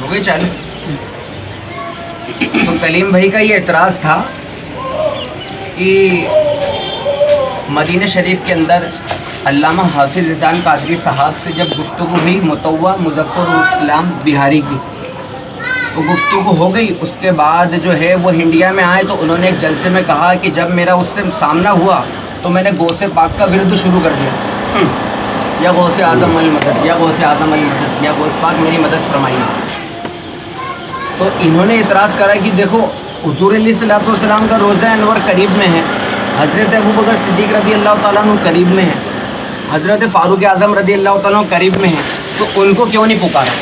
हो गई चालू। तो कलीम भाई का ये एतराज़ था कि मदीना शरीफ के अंदर अल्लामा हाफिज़ एहसान कादरी साहब से जब गुफ्तगू हुई मुतव्वा मुज़फ़्फ़रुल इस्लाम बिहारी की, तो गुफ्तगू हो गई। उसके बाद जो है वो इंडिया में आए तो उन्होंने एक जलसे में कहा कि जब मेरा उससे सामना हुआ तो मैंने गौसे पाक का विरद शुरू कर दिया, या गौसे आज़म अल मदद, या गौसे आज़म अल मदद, या गौस पाक मेरी मदद फरमाइए। तो इन्होंने इतराज़ करा कि देखो हुज़ूर सल्लल्लाहु अलैहि वसल्लम का रोज़ा अनवर करीब में है, हज़रत अबू बकर सिद्दीक़ रज़ी अल्लाह ताला अन्हु करीब में है, हज़रत फ़ारूक आज़म रज़ी अल्लाह ताला अन्हु करीब में है, तो उनको क्यों नहीं पुकारा?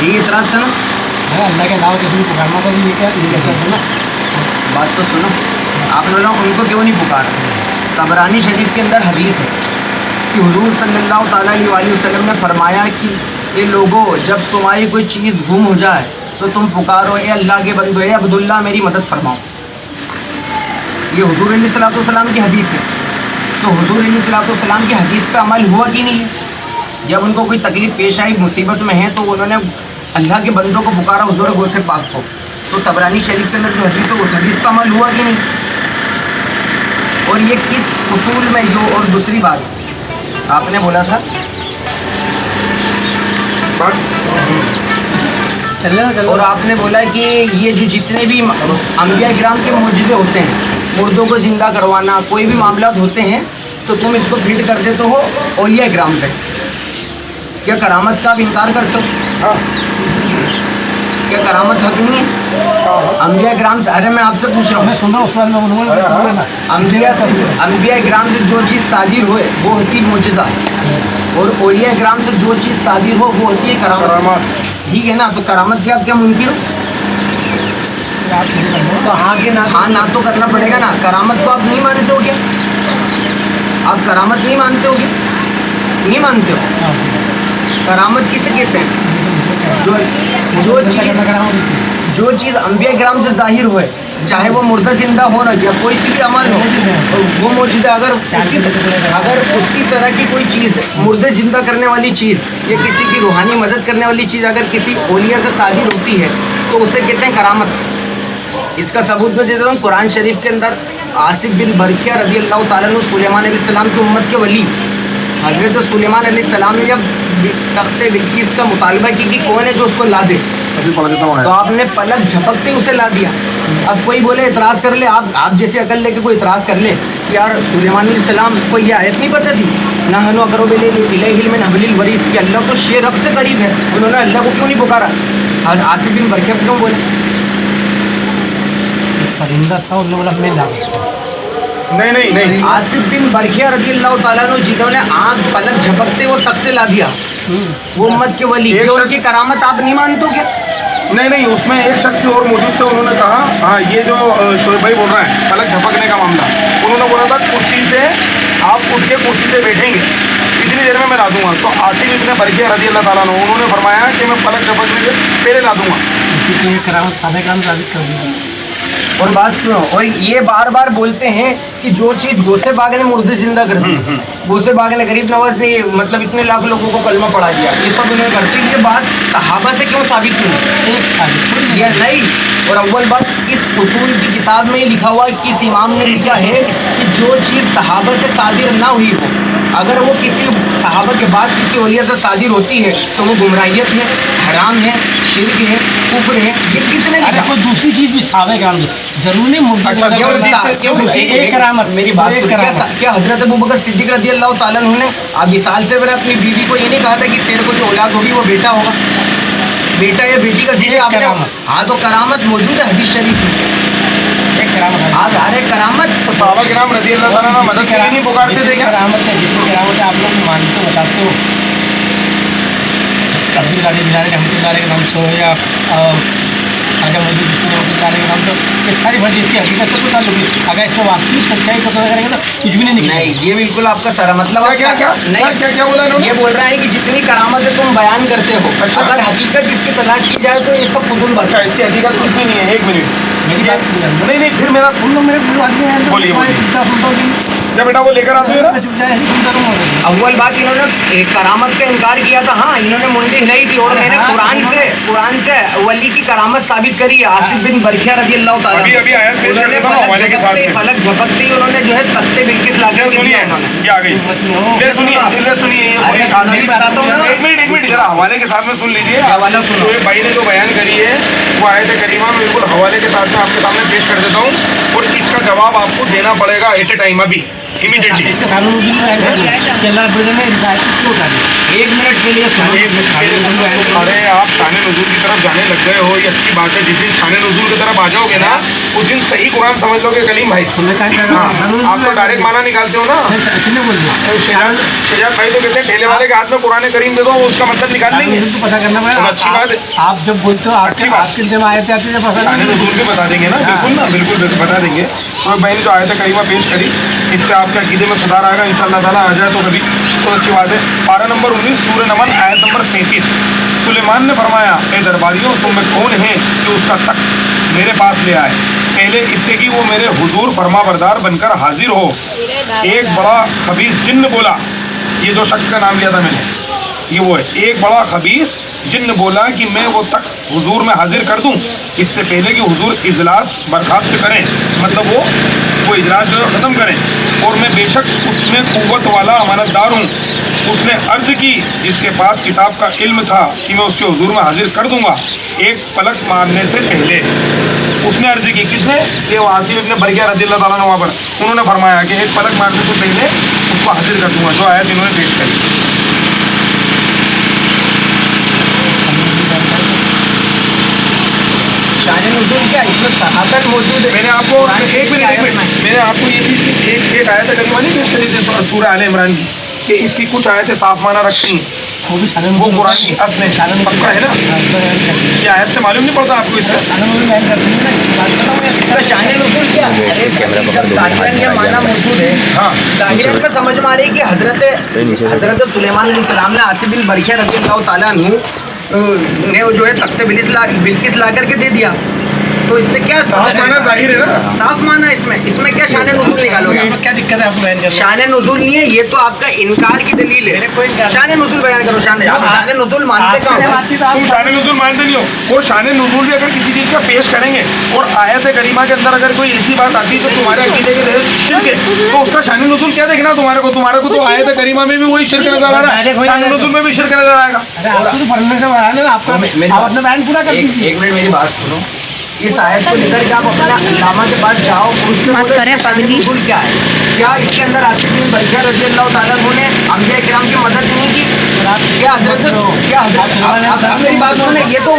यही इतराज़ था ना। अल्लाह के अलावा किसी को पुकारना तो ये क्या ना, बात तो सुनो। आपने लोग उनको क्यों नहीं पुकारा? तबरानी शरीफ के अंदर हदीस है कि हुज़ूर सल्लल्लाहु ताला अलैहि वसल्लम ने फरमाया कि ये लोगों, जब तुम्हारी कोई चीज़ गुम हो जाए तो तुम पुकारो, ए अल्लाह के बंदो, ए अब्दुल्ला मेरी मदद फरमाओ। ये हुज़ूर सल्लल्लाहु अलैहि वसल्लम की हदीस है। तो हुज़ूर सल्लल्लाहु अलैहि वसल्लम की हदीस पे अमल हुआ कि नहीं है? जब उनको कोई तकलीफ़ पेश आई, मुसीबत में है, तो उन्होंने अल्लाह के बंदों को पुकारा, हुज़ूर गौसे पाक को। तो तबरानी शरीफ के अंदर जो हदीस है उस हदीस पर अमल हुआ कि नहीं? और ये किस उसूल में जो, और दूसरी बात आपने बोला था और आपने बोला कि ये जो जितने भी अंबिया किराम के मौजूदे होते हैं, मुर्दों को ज़िंदा करवाना, कोई भी मामला होते हैं, तो तुम इसको फिट कर देते हो औलिया किराम पे। क्या करामत का आप इनकार करते हो? क्या करामत हक नहीं है? अंबिया किराम से, अरे मैं आपसे पूछ रहा हूँ, सुना अंबिया किराम से जो चीज़ साजिर होए वो होती है मोजज़ा, और औलिया किराम से जो चीज़ साजिर हो वो होती है करामत। ठीक है ना? तो करामत से आप क्या मुनकिर हो? तो हाँ के ना, हाँ ना तो करना पड़ेगा ना। करामत को आप नहीं मानते हो क्या? आप करामत नहीं मानते हो क्या? नहीं मानते हो? करामत किसे कहते हैं? जो चीज़ अंबिया किराम से जाहिर होए, चाहे वो मुर्दा जिंदा हो ना, या कोई सी भी अमल हो, वो मौजूदा अगर उसी तरह की कोई चीज़, मुर्दे जिंदा करने वाली चीज़ या किसी की रूहानी मदद करने वाली चीज़ अगर किसी औलिया से साजिर होती है तो उसे कहते हैं करामत। इसका सबूत मैं देता हूँ। कुरान शरीफ के अंदर आसिफ बिन बरखिया रज़ी अल्लाह ताला अन्हु सुलेमान अलैहिस्सलाम की उम्मत के वली, हज़रत सुलेमान अलैहिस्सलाम ने जब तख्ते बिल्किस का मुतालबा की कि कौन है जो उसको ला दे, तो आपने पलक झपकते उसे ला दिया। अब कोई बोले इतराज़ कर ले, आप जैसे अकल लेके कोई इतराज़ कर ले कि यार सुलेमान अलैहिस्सलाम को ये आयत नहीं पता थी, ना हनु अकरब इलैहि मिन हब्लिल वरीद, कि अल्लाह तो शेर रब से करीब है, उन्होंने अल्लाह को क्यों नहीं पुकारा? आसिफ बिन बरखिया क्यों बोले? परिंदा था, उन्होंने बोला मैं ला। नहीं, आसिफ बिन बरखिया रज़ी अल्लाह ताला अन्हु जिन्होंने आँख पलक झपकते वो तख्ते ला दिया, वो उम्मत के वली, उनकी करामत आप नहीं मानते हो क्या? नहीं, उसमें एक शख्स और मौजूद थे, उन्होंने कहा हाँ ये जो शोएब भाई बोल रहे हैं पलक झपकने का मामला, उन्होंने बोला था कुर्सी से आप उठ के कुर्सी से बैठेंगे इतनी देर में मैं ला दूंगा। तो आसिफ इब्न बरखिया रज़ी अल्लाह ताला अन्हु उन्होंने फरमाया कि मैं पलक झपकने से पहले ला दूंगा। करामत सादे काम साबित कर दिया। और बात सुनो, और ये बार बार बोलते हैं कि जो चीज़ गौसे बाग ने मुर्दे जिंदा कर दी, गौसे बाग ने गरीब नवाज ने मतलब इतने लाख लोगों को कलमा पढ़ा दिया, ये सब इन्होंने करते। ये बात सहाबा से क्यों साबित नहीं? या नहीं। और अव्वल बात, इस उसूल की किताब में लिखा हुआ, किस इमाम ने लिखा है कि जो चीज़ सहाबा से सादिर ना हुई हो, अगर वो किसी सहाबा के बाद किसी वलिया से सादिर होती है तो वो गुमराहियत है, हराम है, शिर्क है, कुफ्र है। ये किसने लिखा? कोई दूसरी चीज़ भी साबित कर दी, जरूर नहीं मुर्दा। एक करामत, मेरी बात क्या हज़रत अबू बकर सिद्दीक़ रज़ी अल्लाह ताला अन्हु ने अब विसाल से मैंने अपनी बीवी को ये नहीं कहा था कि तेरे को जो औलाद होगी वो बेटा होगा, बेटा या बेटी का जिक्र आपने? हाँ, तो करामत मौजूद है हदीस शरीफ में। एक करामत आज अरे करामत तो सहाबा किराम रज़ी अल्लाह ताला अन्हु मदद के लिए नहीं पुकारते थे क्या? करामत है, जितनी करामत है आप लोग मानते हो, बताते हो। अब्दुल कादिर जिलानी रहमतुल्लाह अलैह के नाम से हो या ख्वाजा मोहम्मद के नाम से, ये सारी बातें इसकी हकीकत से पता लगी। अगर इसको वास्तविक सच्चाई को पता करेंगे तो कुछ भी नहीं निकलेगा। नहीं, ये बिल्कुल आपका सारा मतलब क्या बोला इन्होंने? ये बोल रहा है कि जितनी करामत है तुम बयान करते हो, अच्छा, अगर हकीकत इसकी तलाश की जाए तो ये सब फुजूल बात है। इसकी हकीकत कुछ भी नहीं है। एक मिनट, मेरी बात नहीं, फिर मेरा सुन लो, मेरे जब बेटा वो लेकर आते हो अव्वल बात, इन्होंने करामत का इनकार किया था। हाँ, इन्होंने मुंडी हिलाई थी, और मैंने कुरान कुरान से वली की करामत साबित करी है। आसिफ बिन बरखिया रजी अल्लाह ताला अभी आयत पेश कर देता हूं हवाले के साथ में। फलक झपकते ही उन्होंने जो है तख्ते बिल्किस ला के सुनिए ये आ गई, ये सुनिए एक मिनट जरा हवाले के साथ में सुन लीजिए। हवाला सुनो। तो ये भाई ने जो बयान करी है वो आयत करीमा में बिल्कुल हवाले के साथ में आपके सामने पेश कर देता हूँ और इसका जवाब आपको देना पड़ेगा एट ए टाइम, अभी इमीडिएटली। इसका कानून नज़ूल में बयान कर दिया कि अल्लाह रब्बुल इज़्ज़त ने इस आयत को क्यों उतारी। 1 मिनट के लिए सुनो। अरे आप शान नज़ूल की तरफ जाने लग गए हो, ये अच्छी बात है। जिस दिन शान नज़ूल की तरफ आ जाओगे ना उस दिन सही कुरान समझ लोगे कलीम भाई। आप तो डायरेक्ट माना निकालते हो ना। शजाद भाई तो कहते हैं ठेले वाले के हाथ में कुरान करीम दे दो, उसका मतलब निकाल लेंगे। तो पता करना पड़ेगा। अच्छी बात है। आप जब बोलते हो अच्छी बात। आपके दिल में आयतें आती है शान नज़ूल भी बता देंगे ना। बिल्कुल ना, बिल्कुल बता देंगे। शोएब भाई ने जो आयत करीमा पेश करी इससे आपके अकीदे में सुधार आएगा इंशाअल्लाह ताला। आ जाए तो कभी तो अच्छी बात है। पारा नंबर 19 सूरह नमल आयत नंबर 37। सुलेमान ने फरमाया, ए दरबारियों तुम में कौन है कि उसका तख्त मेरे पास ले आए, पहले इसके कि वो मेरे हुजूर फरमा बरदार बनकर हाजिर हो। एक बड़ा खबीस जिन्न बोला, ये जो शख्स का नाम लिया था मैंने ये वो है। एक बड़ा खबीस जिन्न बोला कि मैं वो तख्त हुजूर में हाजिर कर दूं इससे पहले कि हुजूर इजलास बर्खास्त करें, मतलब वो इजलास जो ख़त्म करें। और मैं बेशक उसमें कुव्वत वाला अमानतदार हूँ। उसने अर्ज की जिसके पास किताब का इल्म था कि मैं उसके हुजूर में हाजिर कर दूंगा एक पलक मारने से पहले। उसने अर्ज की, किसने? ये आसिफ इब्न बरखिया रज़ियल्लाहु ताला अन्हु पर उन्होंने फरमाया कि एक पलक मारने से पहले उसको हाजिर कर दूंगा। जो आयत इन्होंने पेश करी। शान नज़ूल क्या इसमें सहातन मौजूद है। मैंने आपको एक मिनट मैंने आपको ये चीज़ एक आयत करीमा नहीं पेश करी थी सूरह आले इमरान की कि इसकी कुछ आयतें साफ माना रखती हैं, वो कुरान की असल है, सबका है ना। ये आयत से मालूम नहीं पड़ता आपको इसका? इसका शान नज़ूल क्या है? जब ज़ाहिरन ये माना मौजूद है, हाँ ज़ाहिरन में समझ में आ रही है कि हज़रत सुलेमान अलैहिस्सलाम ने आसिफ बिन बरखिया रज़ियल्लाहु ताला अन्हु ने जो है तख्ते बिल्किस ला करके दे दिया। तो इससे क्या साफ माना जाहिर है ना, साफ माना इसमें क्या शान नज़ूल निकालोगे? क्या दिक्कत है आपको बयान करने में? शान नज़ूल नहीं है, ये तो आपका इनकार की दलील है। शान नज़ूल बयान करो। शान नज़ूल मानते कहाँ हो? तुम शान नज़ूल मानते नहीं हो। और शान नज़ूल भी अगर किसी चीज़ का पेश करेंगे और आयत करीमा के अंदर अगर कोई ऐसी बात आती है तो तुम्हारे अकीदे के तहत शिर्क है, तो उसका शान नज़ूल क्या देखना तुम्हारे को तो आयत करीमा में भी वही शिर्क नजर आ रहा है, शान नज़ूल में भी शिर्क नजर आएगा। आपको तो फरमाने से बयान है, आप अपना बयान पूरा कर दीजिए। 1 मिनट मेरी बात सुनो। इस आयत को लेकर के आप अपना अल्लामा के पास जाओ, उससे बोलो शान नज़ूल क्या है। क्या इसके अंदर आसिफ बिन बरखिया रज़ियल्लाहु ताला अन्हु ने अंबिया किराम की मदद नहीं की? क्या हज़रत आप मेरी बात सुने। ये तो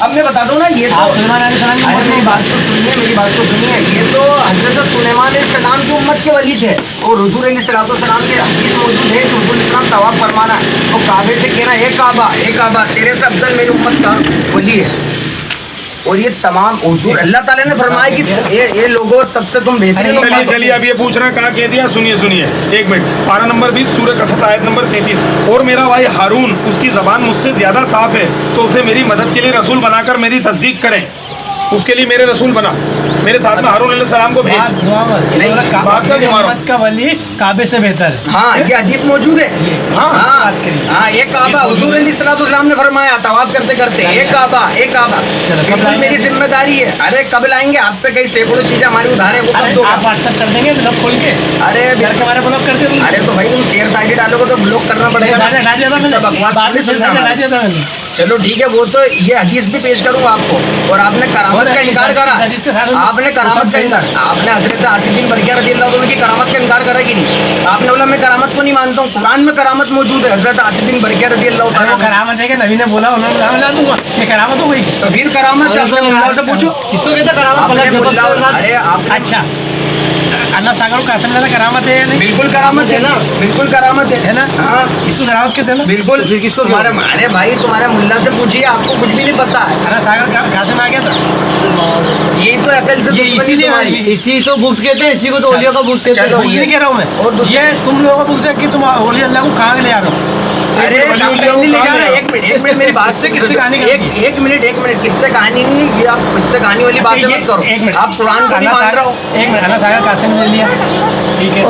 अब मैं बता दूं ना, ये तो मेरी बात तो सुनिए। ये तो हज़रत सुलेमान अलैहिस्सलाम की उम्मत के वली थे और हुज़ूर अलैहिस्सलाम के हदीस मौजूद है कि हुज़ूर अलैहिस्सलाम तवाफ फरमाना तो काबे से कहना ए काबा तेरे से अफजल मेरी उम्मत का वली है। और ये तमाम हुजूर अल्लाह ताला ने फरमाया कि ये लोगों सबसे तुम बेहतरीन। चलिए अब ये पूछ रहा कहाँ कह दिया, सुनिए 1 मिनट। पारा नंबर 20 सूरह कसस आयत नंबर 33। और मेरा भाई हारून उसकी ज़बान मुझसे ज़्यादा साफ है तो उसे मेरी मदद के लिए रसूल बनाकर मेरी तस्दीक करें। उसके लिए मेरे रसूल बना, मेरे साथ में हारून अलैहिस्सलाम को भेज। बात का घुमा रहा का वली काबे से बेहतर है। हाँ ये हदीस मौजूद है। हाँ एक काबा हुजूर अलैहिस्सलाम ने फरमाया तवाफ करते करते एक काबा बिल्कुल मेरी जिम्मेदारी है। अरे कब लाएंगे? आप पे कई सैकड़ों चीजें हमारी उधार है, वो कब दो? आप व्हाट्सएप कर देंगे ब्लॉग खोल के? अरे घर के हमारे ब्लॉग कर देंगे। अरे तो भाई तुम शेयर साइड डालोगे तो ब्लॉक करना पड़ेगा। चलो ठीक है, वो तो ये हदीस भी पेश करूंगा आपको। और आपने करामत का इनकार करा, आपने करामत का इनकार, आपने हज़रत आसिफ बिन बरखिया रज़ियल्लाहु अन्हु की करामत का इनकार करा कि नहीं? आपने बोला मैं करामत को नहीं मानता हूँ, कुरान में करामत मौजूद है। हज़रत आसिफ बिन बरखिया रज़ियल्लाहु अन्हु करामत है कि नबी ने बोला उन्होंने नाम ला दूंगा, ये करामत हो गई। तो फिर करामत अपने मुल्ला से पूछो किसको कहते करामत? अरे आप अच्छा अन्ना सागर को कासिम ने करामत है या नहीं? बिल्कुल करामत है ना, बिल्कुल करामत है ना। हाँ इसको करामत कहते हैं ना। बिल्कुल। फिर किसको? अरे भाई तुम्हारे मुल्ला से पूछिए, आपको कुछ भी नहीं पता है। अन्ना सागर कासिम आ गया था, ये तो अकल से दुश्मनी तुम्हारी। इसी तो बुक्स कहते हैं, इसी को तो औलिया का बुक्स कहते हैं। नहीं कह रहा हूँ मैं, ये तुम लोगों का बुक्स है कि तुम औलिया अल्लाह को कहाँ ले आ रहे हो। अरे नहीं ले जा रहा, एक मिनट मेरी बात से किससे कहानी एक मिनट किससे कहानी नहीं, ये आप किससे कहानी वाली बातें मत करो। एक मिनट, आप कुरान को नहीं मान रहे हो। एक मिनट, आना सागर कासिम ने ले लिया, ठीक है,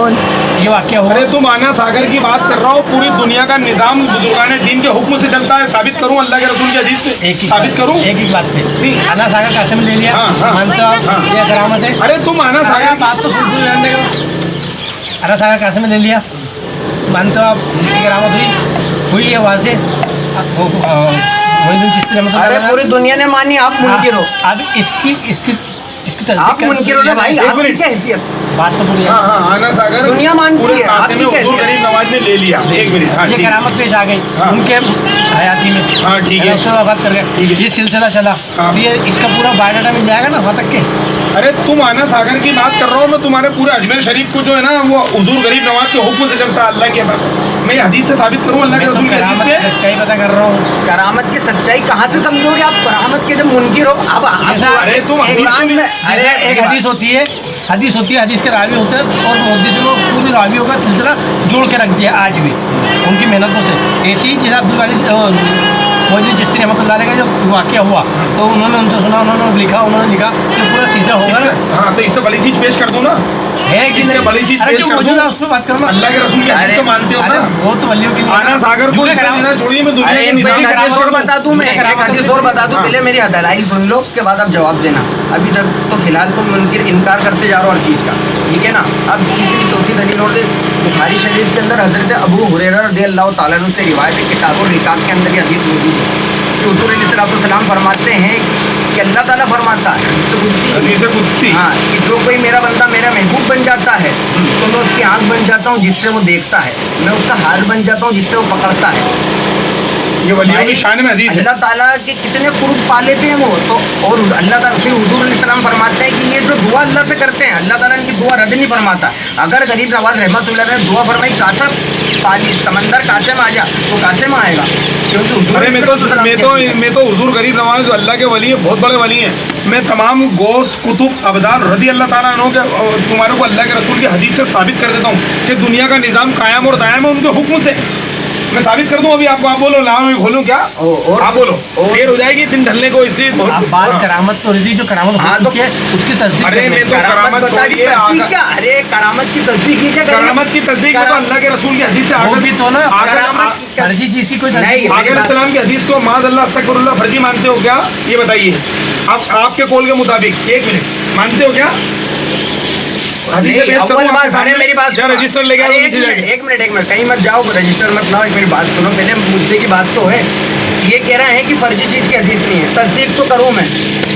ये वाक्य हो। अरे तुम आना सागर की बात कर रहा हो, पूरी दुनिया का निजाम बुजुर्गान दीन के हुक्म से चलता है। साबित करूं अल्लाह के रसूल की हदीस से? एक ही साबित करूं? एक ही बात पे आना सागर कासिम ने ले लिया, मानते हो आप ये करामत है? अरे तुम आना सागर बात तो सुन जानने का, आना सागर कासिम ने ले लिया, मानते हो आप ये करामत हुई है वहाँ से? अरे पूरी दुनिया ने मानी, आप मुनकिर हो। अब इसकी आप मुनकिर हो ना भाई, आपकी क्या हैसियत? बात तो पूरी है। हाँ आना सागर दुनिया मानती पूरे है, कासिम में आपकी हुजूर कैसी है? गरीब नवाज ने ले लिया। एक मिनट, हाँ ये ठीक है। करामत पेश आ गई हाँ। उनके हयाती में। हाँ ठीक है। बात कर रहे हैं, ये सिलसिला चला, हाँ। अब ये इसका पूरा बायोडाटा मिल जाएगा ना वहाँ तक के। अरे तुम आना सागर की बात कर रहा हो, मैं तुम्हारे पूरे अजमेर शरीफ को जो है ना वो हुजूर गरीब नवाज के हुक्म से चलता है अल्लाह के पास। मैं ये हदीस से साबित करूँ अल्लाह के रसूल की करामत हदीस की से? सच्चाई पता कर रहा हूँ। करामत की सच्चाई कहाँ से समझोगे आप? करामत के जब मुनकिर हो अब अरे तुम कुरान में, अरे एक हदीस होती है, हदीस के रावी होते हैं और मुहद्दिस में पूरी रावियों का सिलसिला जोड़ के रख दिया आज भी उनकी मेहनतों से। ऐसे ही जैसे अब्दुल वाली मोहद्दिस चिश्ती रहमतुल्लाह अलैह का जो वाक़या हुआ तो उन्होंने उनसे सुना, उन्होंने लिखा कि पूरा सीधा होगा ना। हाँ तो इससे बड़ी चीज पेश कर दूँ ना, है कि इससे नहीं? बड़ी चीज अरे पेश जो कर मौजूद दूँ? है उस पर बात करो ना। अल्लाह के रसूल की हदीस को मानते हो अरे ना? वो तो वलियों के लिए आना सागर को जुड़े इसका करामत- देना छोड़िए, मैं दुनिया अरे के एक निजाम हदीस और बता दूं मैं, जुड़े एक हदीस और बता दूं, हाँ। पहले मेरी दलाइल सुन लो, उसके बाद आप जवाब देना। अभी तक तो फिलहाल तुम मुनकिर इनकार करते जा रहे हो हर चीज़ का, ठीक है ना? अब तीसरी चौथी दलील और बुखारी शरीफ के अंदर हजरत अबू हुरैरा रज़ियल्लाहु ताला अन्हु से रिवायत है, किताबुल रिकाक के अंदर ये हदीस मौजूद है कि हुजूर अलैहि सलाम फरमाते हैं कि अल्लाह ताला फरमाता है हदीस कुदसी, हाँ, कि जो कोई मेरा बंदा मेरा महबूब बन जाता है तो मैं उसकी आंख बन जाता हूँ जिससे वो देखता है, मैं उसका हाथ बन जाता हूँ जिससे वो पकड़ता है। ये वलियों की शान में हदीस है। अल्लाह ताला के कितने कुर्ब पा लेते हैं वो तो, और अल्लाह ताला फिर हुजूर अलैहि सलाम फरमाते हैं कि ये जो दुआ अल्लाह से करते हैं अल्लाह ताला इनकी दुआ रद्द नहीं फरमाता। अगर गरीब नवाज रहमतुल्लाह ने दुआ फरमाई कासम पानी समंदर कासे में आ जा तो कासे में आएगा, क्योंकि हुजूर अरे अलैहि मैं तो हुजूर गरीब नवाज अल्लाह के वली है, बहुत बड़े वली हैं। मैं तमाम गौस कुतुब अबदाल रदी अल्लाह ताला अन्हु के तुम्हारे को अल्लाह के रसूल की हदीस से साबित कर देता हूँ कि दुनिया का निज़ाम कायम और दायम है उनके हुक्म से। मैं साबित कर दूं अभी आपको? आप बोलो ना, मैं खोलूं क्या? आप बोलो, देर हो जाएगी दिन ढलने को, इसलिए आप बात करामत तो रही, जो करामत हो चुकी है उसकी तस्दीक। अरे मैं तो करामत छोड़िए, अरे करामत की तस्दीक ही क्या? करामत की तस्दीक तो अल्लाह के रसूल की हदीस से होगी तो ना, करामत फर्जी चीज की कोई नहीं, आगे सलाम की हदीस को माद अल्लाह अस्तगफिरुल्लाह फर्जी मानते हो क्या? ये बताइए आप, आपके कौल के मुताबिक। एक मिनट, मानते हो क्या? मेरी बात रजिस्टर लेके आओ, नीचे जाके। एक मिनट कहीं मत जाओ, रजिस्टर मत लाओ, एक मेरी बात सुनो पहले, मुद्दे की बात तो है। ये कह रहे हैं कि फर्जी चीज की हदीस नहीं है, तस्दीक तो करूं मैं।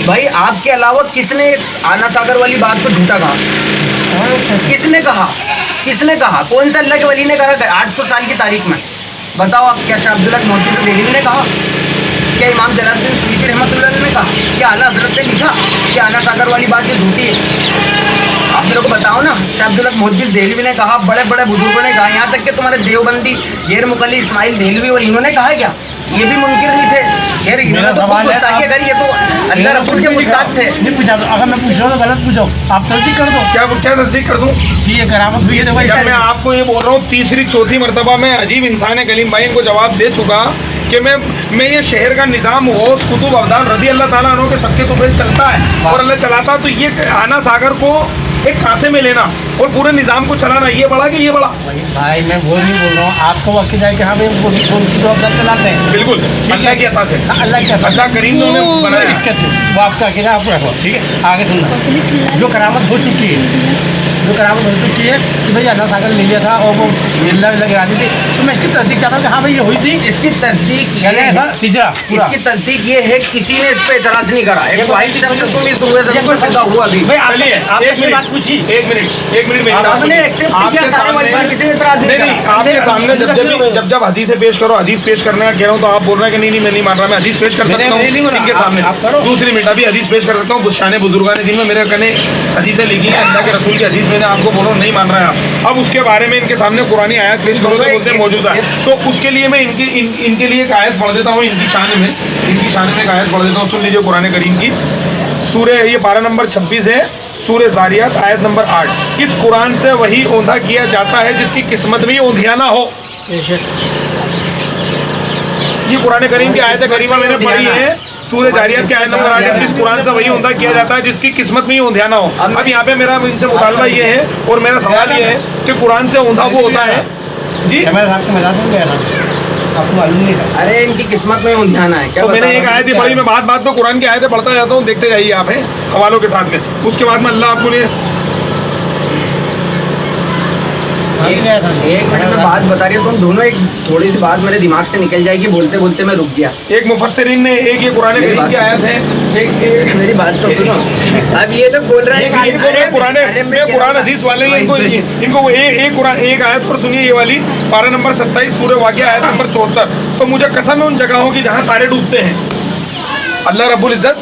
भाई आपके अलावा किसने आना सागर वाली बात को झूठा कहा? किसने कहा? किसने कहा? कौन सा अल्लाह के वली ने कहा 800 साल की तारीख में? बताओ आप। क्या शाह अब्दुल्लाह मोहद्दिस देहलवी ने कहा? क्या इमाम जलालुद्दीन सुयूती रहमतुल्लाह अलैह ने कहा? क्या आला हज़रत ने लिखा कि आना सागर वाली बात ये झूठी है? आप लोग को बताओ ना। शाह अब्दुल्लाह मोहद्दिस देहलवी ने कहा, बड़े बड़े बुजुर्गों ने कहा, यहाँ तक कि तुम्हारे देवबंदी गैर मुकल्ली इस्माइल देहलवी और इन्होंने कहा क्या? ये भी मुनकिर नहीं थे। खैर इन्होंने तो सवाल है, अगर ये तो अल्लाह रसूल के मुताबिक थे। नहीं पूछा, अगर मैं पूछ रहा हूँ तो गलत पूछो, आप तस्दीक कर दो। क्या तस्दीक कर दूं कि ये करामत हुई है? तो भाई जब मैं आपको ये बोल रहा हूँ तीसरी चौथी मरतबा मैं अजीब इंसान कलीम भाई इनको जवाब दे चुका कि मैं ये शहर का निज़ाम गौस कुतुब अब्दाल रदी अल्लाह ताला अन्हु के सबके तो चलता है और अल्लाह चलाता, तो ये आना सागर को एक कासे में लेना और पूरे निज़ाम को चलाना, ये बड़ा कि ये बड़ा? भाई मैं वो नहीं बोल रहा हूँ, आपको वक्त जाए कि हाँ भाई उनकी तो अब्दाल चलाते हैं। बिल्कुल अल्लाह की अता से, अल्लाह की अल्लाह करीम ने उन्हें बनाया। दिक्कत है वो आपका अकेला आपको रखो, ठीक है? आगे सुनना, जो करामत हो चुकी है, जो करामत हो चुकी है कि भाई आना सागर ले लिया था और वो मिलना लगा दी थी, तो मैं इसकी तस्दीक चाहता हूँ कि हाँ भाई ये हुई थी। इसकी तस्दीक इसकी तस्दीक ये है किसी ने इस पे एतराज नहीं करा। एक भाई शब्द तुम इस दुए से पैदा हुआ भी। आपने बात पूछी, एक मिनट मेरी बात आपने सुनिए। एक्सेप्ट आपके किया, सारे सामने- वाली किसी ने एतराज नहीं नहीं करा। आपके सामने जब हदीसें पेश करो, हदीस पेश करने का कह रहा हूँ तो आप बोल रहे हैं कि नहीं मैं नहीं मान रहा, मैं हदीस पेश कर सकता हूँ इनके सामने। दूसरी मिनट अभी हदीस पेश कर सकता हूँ, शान बुजुर्गान दिन में मेरे कने हदीसें लिखी हैं अल्लाह के रसूल की हदीस, मैंने आपको बोलो नहीं मान रहा है। अब उसके बारे में इनके सामने कुरानी आयत पेश करो तो बोलते हैं मौजूदा है, तो उसके लिए मैं इनके लिए एक आयत पढ़ देता हूँ, इनकी शान में एक आयत पढ़ देता हूँ। सुन लीजिए कुरान करीम की सूरे, ये पारा नंबर 26 है, सूरे ज़ारियात आयत नंबर 8। इस कुरान से वही औंधा किया जाता है जिसकी किस्मत में औंधियाना हो। ये कुरान करीम की आयत करीमा मैंने पढ़ी है, सूरह जारियत की आयत नंबर 8। इस कुरान से वही उम्दा किया जाता है जिसकी किस्मत में ही ऊंधिया ना हो। अब यहाँ पे मेरा इनसे मुतालबा ये है और मेरा सवाल ये है कि कुरान से ऊंधा वो होता है जी। कैमरा साहब के मजाक में गया था, आपको मालूम नहीं था। अरे इनकी किस्मत में ऊंधियाना है क्या? तो मैंने एक आयत ही पढ़ी, मैं बात बात में कुरान की आयतें पढ़ता जाता हूँ, देखते जाइए आप हैं हवालों के साथ में। उसके बाद में अल्लाह आपको एक मिनट में बात बता रही हूँ, तुम दोनों एक थोड़ी सी बात मेरे दिमाग से निकल जाएगी, बोलते बोलते मैं रुक गया। एक मुफस्सिरीन ने एक ये कुरान करीम की आयत है, एक मेरी बात तो सुनो। अब ये तो बोल रहे हैं कुरान हदीस वाले हैं, इनको एक कुरान एक आयत पर सुनिए, ये वाली पारा नंबर 27 सूरह वाक़िया आयत नंबर 74। तो मुझे कसम है उन जगहों की जहाँ तारे डूबते हैं। अल्लाह रब्बुल इज़्ज़त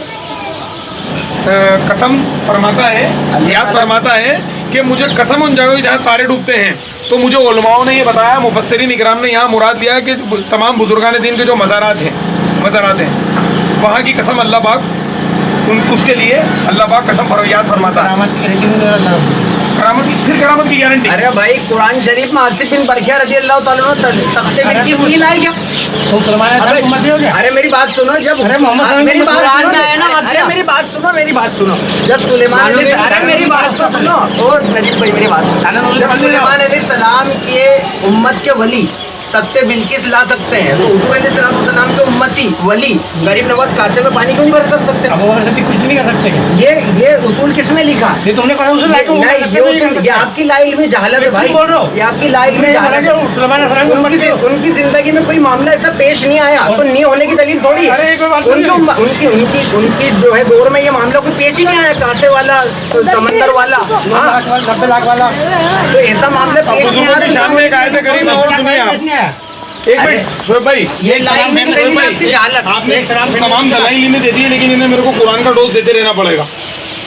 कसम फरमाता है, याद फरमाता है कि मुझे कसम उन जगहों की जहाँ तारे डूबते हैं। तो मुझे उलमाओं ने ये बताया, मुफस्सिरीन इकराम ने यहाँ मुराद लिया कि तमाम बुजुर्गान दीन के जो मज़ारात हैं वहाँ की कसम अल्लाह पाक उसके लिए अल्लाह पाक कसम याद फरमाता है। करामत की गारंटी। अरे भाई कुरान शरीफ में आसिफ बिन बरखिया रजी अल्लाह ताला तख्ते में की वही लाए क्या? अरे मेरी बात सुनो, जब मेरी बात सुनो, जब सुलेमान मेरी बात तो सुनो, और नजीब भाई मेरी बात सुनो, जब सुलेमान अलैहिस्सलाम के उम्मत के वली तख्ते बिल्किस ला सकते हैं, तो हुजूर अलैहिस्सलाम के उम्मती वली गरीब नवाज कासे में पानी क्यों नहीं कर सकते? कुछ नहीं कर सकते। ये उसूल किसने लिखा? तुमने ये आपकी लाइन में जहालत है भाई, ये आपकी लाइन में जहालत है। उनकी जिंदगी में कोई मामला ऐसा पेश नहीं आया तो नहीं होने की दलील थोड़ी है। उनकी जो है दौर में ये मामला कोई पेश ही नहीं आया, कासे वाला, समंदर वाला, 90 लाख वाला, तो ऐसा मामला पेश नहीं आया। एक मिनट शोएब भाई, ये लाइन में आपने तमाम दलाइल इन्हें दे दी है, लेकिन इन्हें मेरे को कुरान का डोज देते रहना पड़ेगा।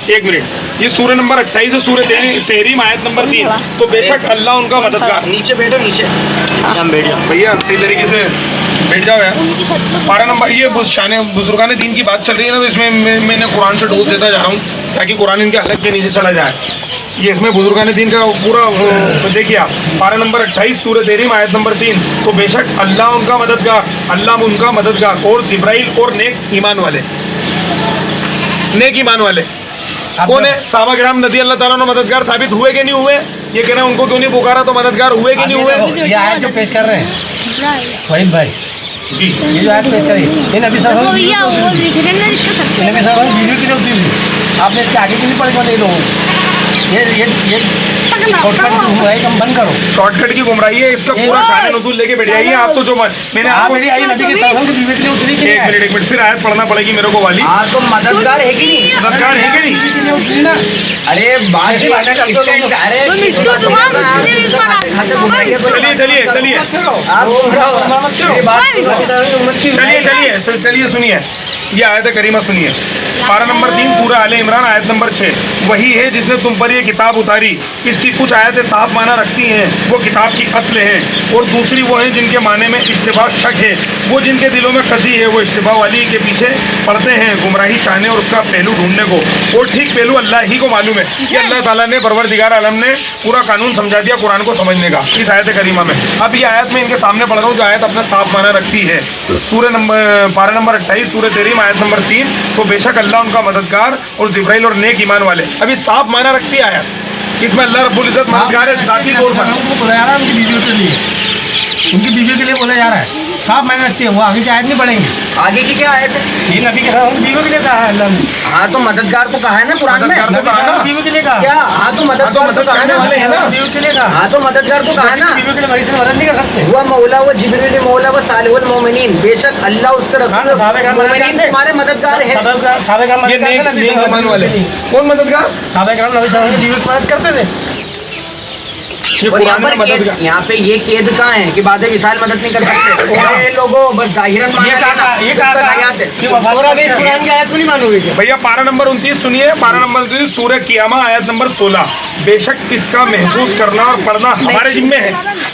एक मिनट, ये सूरह नंबर 28 है, सूरह तहरीम आयत नंबर 3। तो बेशक अल्लाह उनका मददगार। नीचे बैठो, नीचे बैठ जाओ भैया, सही तरीके से बैठ जाओ यार। पारा नंबर ये बुजुर्गान दीन की बात चल रही है ना, तो इसमें मैंने कुरान से डोज देता जा रहा हूँ ताकि कुरान इनके हलक के नीचे चला जाए। ये इसमें बुजुर्गान दीन का पूरा देखिए आप, पारा नंबर 28 सूरह तहरीम आयत नंबर 3। तो बेशक अल्लाह उनका मददगार और जिब्राइल और नेक ईमान वाले कौन है? साहबा किराम रज़ी अल्लाह ताला अन्हुम मददगार साबित हुए कि नहीं हुए? ये कह रहे हैं उनको क्यों नहीं पुकारा, तो मददगार हुए कि नहीं हुए? ये आयत जो पेश कर रहे हैं वहीद भाई जी, ये जो आयत पेश करी, ये नबी साहब वीडियो की जो थी, आपने इसके आगे की नहीं पढ़ी लोगों ये बंद करो। शॉर्टकट की गुमराही है, इसका पूरा शान नज़ूल लेके बैठ जाइए आप। तो जो मैंने आपको मेरी आई नबी के एक मिनट फिर आयत पढ़ना पड़ेगी मेरे को वाली। तो मददगार है कि नहीं? मददगार है कि नहीं? अरे बात चलिए सुनिए, ये आयत करीमा सुनिए। पारा नंबर 3 सूरह आले इमरान आयत नंबर 6। वही है जिसने तुम पर ये किताब उतारी, इसकी कुछ आयतें साफ माना रखती हैं, वो किताब की असल है, और दूसरी वो हैं जिनके माने में इश्तिबा शक है। वो जिनके दिलों में कसी है, वो इश्तिबा वाली के पीछे पड़ते हैं गुमराही चाहने और उसका पहलू ढूंढने को, और ठीक पहलू अल्लाह ही को मालूम है। ये अल्लाह ताला ने परवरदिगार आलम ने पूरा कानून समझा दिया कुरान को समझने का इस आयत करीमा में। अब ये आयत में इनके सामने पढ़ रहा हूँ जो आयत अपना साफ माना रखती है। पारा नंबर 28 सूरह तहरीम आयत नंबर 3। तो बेशक अल्लाह उनका मददगार और जिब्राइल और नेक ईमान वाले। अभी साफ माना रखती है आयत, इसमें अल्लाह रब्बुल इज़्ज़त मददगार है ज़ाती तौर पर। उनकी बीवियों के लिए बोला जा रहा है, साफ मायने रखती है। वो आगे से आयत नहीं पढ़ेंगे, आगे की क्या आयत है? ये नबी के साथ बीवियों के लिए कहा है अल्लाह ने। हाँ तो मददगार तो कहा है ना कुरान में, बीवियों के लिए कहा क्या? हाँ तो मददगार तो कहा वाले हैं ना, बीवियों के लिए कहा। हाँ तो मददगार तो कहा ना, बीवियों के लिए मरीज से मदद नहीं कर सकते। हुआ मौला व जिब्रील मौला व सालिहुल मोमिनीन, बेशक अल्लाह उसके मोमिनीन तुम्हारे मददगार है। ये नेक ईमान वाले कौन मददगार? साहबा किराम नबी साहब की बीवी की मदद करते थे। और यहाँ पे ये कैद कहाँ है कि बाद विशाल मदद नहीं कर सकते? और लोगों बस जाहिरन भैया पारा नंबर 29 सुनिए, पारा नंबर 29 सूरह कियामा आयत नंबर 16। बेशक इसका महफूज करना और पढ़ना हमारे जिम्मे है।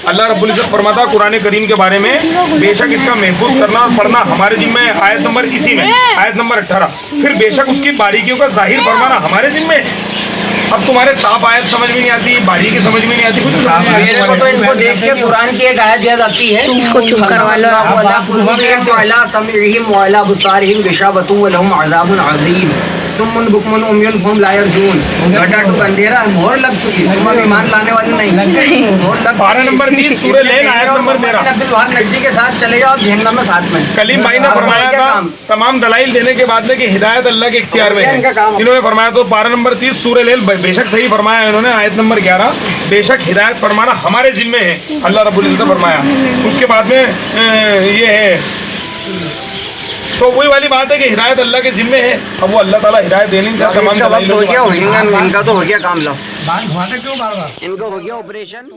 अल्लाह रब्बुल इज़्ज़त फरमाता कुरान करीम के बारे में, बेशक इसका महफूज करना और पढ़ना हमारे जिम्मे है। आयत नंबर इसी में आयत नंबर 18। फिर बेशक उसकी बारीकियों का जाहिर फरमाना हमारे जिम्मे है। अब तुम्हारे साफ आयत समझ में नहीं आती, बारी की समझ में नहीं आती, कुछ समझ में नहीं मेरे को तो इनको आती। देख के कुरान की एक आयत याद आती है, इसको चुप करवा लो। तुम बुकमन उम्यन फहम ला यरजून, घटाटू का अंधेरा मोहर लग चुकी, तुम अब ईमान लाने वाले नहीं। मोहर लग पारा नंबर 30 सूरह लेल आयत नंबर 13। अब्दुल वहाब नजदी के साथ चले जाओ, जहन्नम में साथ में। कलीम भाई ने फरमाया था तमाम दलाइल देने के बाद में कि हिदायत अल्लाह के इख्तियार में है, इनका काम। इन्होंने फरमाया तो पारा नंबर 30 सूरह लेल बेशक सही फरमाया इन्होंने, आयत नंबर 11 बेशक हिदायत फरमाना हमारे जिम्मे है, अल्लाह रब्बुल इज्जत ने फरमाया। उसके बाद में ये है, तो वही वाली बात है कि हिदायत अल्लाह के जिम्मे है। अब वो अल्लाह ताला हिदायत देने नहीं चाहता, तमाम इनका वक्त दलाइलों हो के गया, बाद में। इनका तो हो गया काम लो, बाल घुमाते क्यों बार बार? इनको हो गया ऑपरेशन।